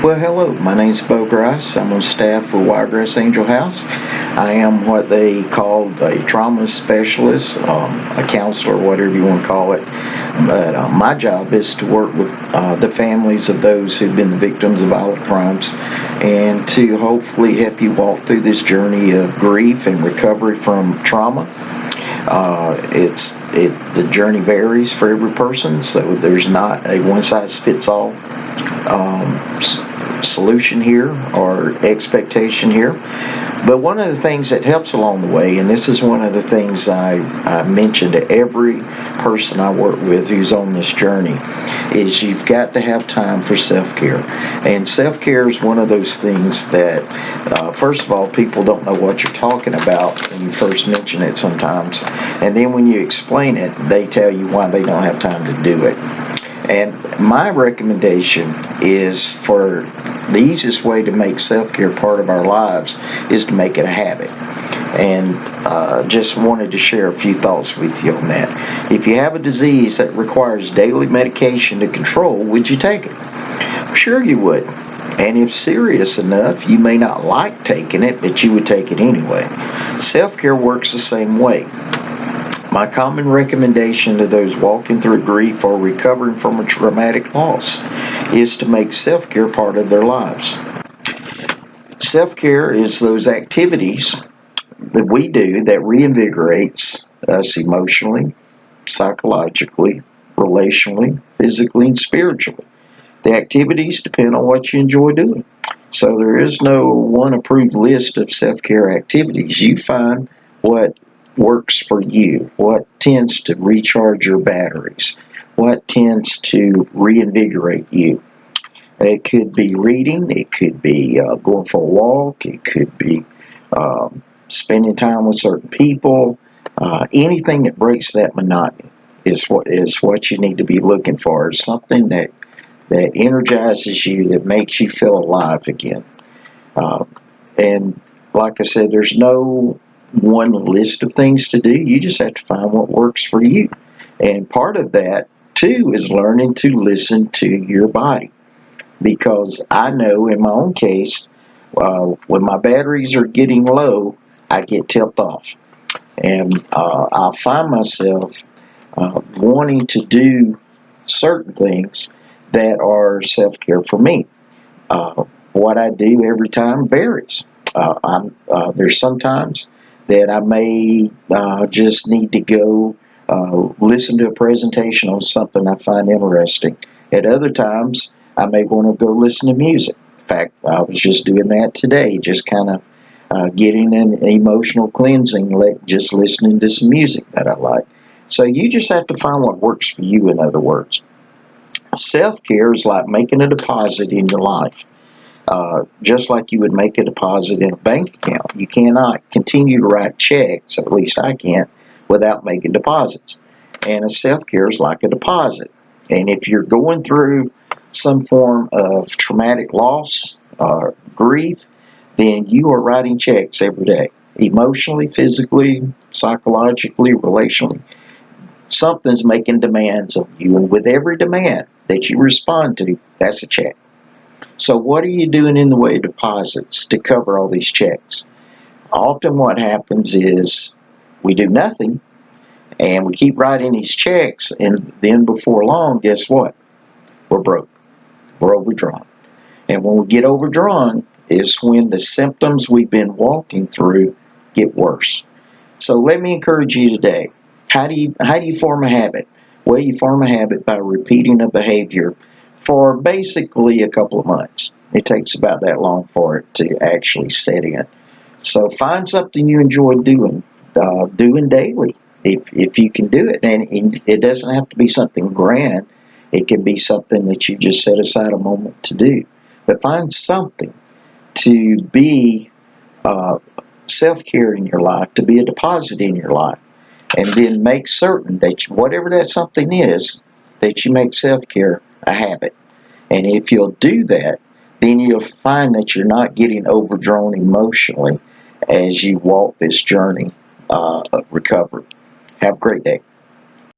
Well, hello, my name is Wiregrass. I'm on staff for Wiregrass Angelhouse. I am what they call a trauma specialist, a counselor, whatever you want to call it. But my job is to work with the families of those who've been the victims of violent crimes and to hopefully help you walk through this journey of grief and recovery from trauma. The journey varies for every person, so there's not a one-size-fits-all solution here or expectation here. But one of the things that helps along the way, and this is one of the things I mention to every person I work with who's on this journey, is you've got to have time for self-care. And self-care is one of those things that, first of all, people don't know what you're talking about when you first mention it sometimes. And then when you explain it, they tell you why they don't have time to do it. And my recommendation is for the easiest way to make self-care part of our lives is to make it a habit. And just wanted to share a few thoughts with you on that. If you have a disease that requires daily medication to control, would you take it? Sure you would. And if serious enough, you may not like taking it, but you would take it anyway. Self-care works the same way. My common recommendation to those walking through grief or recovering from a traumatic loss is to make self-care part of their lives. Self-care is those activities that we do that reinvigorates us emotionally, psychologically, relationally, physically, and spiritually. The activities depend on what you enjoy doing. So there is no one approved list of self-care activities. You find what works for you, what tends to recharge your batteries, what tends to reinvigorate you. It could be reading, it could be going for a walk, it could be spending time with certain people. Anything that breaks that monotony is what you need to be looking for. It's something that energizes you, that makes you feel alive again. And like I said, there's no one list of things to do. You just have to find what works for you. And part of that, too, is learning to listen to your body. Because I know in my own case, when my batteries are getting low, I get tipped off. And I find myself wanting to do certain things that are self-care for me. What I do every time varies. There's sometimes that I may just need to go listen to a presentation on something I find interesting. At other times, I may want to go listen to music. In fact, I was just doing that today, just kind of getting an emotional cleansing, just listening to some music that I like. So you just have to find what works for you, in other words. Self-care is like making a deposit in your life. Just like you would make a deposit in a bank account. You cannot continue to write checks, at least I can't, without making deposits. And a self-care is like a deposit. And if you're going through some form of traumatic loss or grief, then you are writing checks every day. Emotionally, physically, psychologically, relationally. Something's making demands of you. And with every demand that you respond to, that's a check. So what are you doing in the way of deposits to cover all these checks? Often what happens is we do nothing and we keep writing these checks, and then before long, guess what? We're broke. We're overdrawn. And when we get overdrawn is when the symptoms we've been walking through get worse. So let me encourage you today. How do you form a habit? Well, you form a habit by repeating a behavior for basically a couple of months. It takes about that long for it to actually set in. So find something you enjoy doing daily, if you can do it. And it doesn't have to be something grand. It can be something that you just set aside a moment to do. But find something to be self-care in your life, to be a deposit in your life. And then make certain that whatever that something is, that you make self-care a habit. And if you'll do that, then you'll find that you're not getting overdrawn emotionally as you walk this journey of recovery. Have a great day.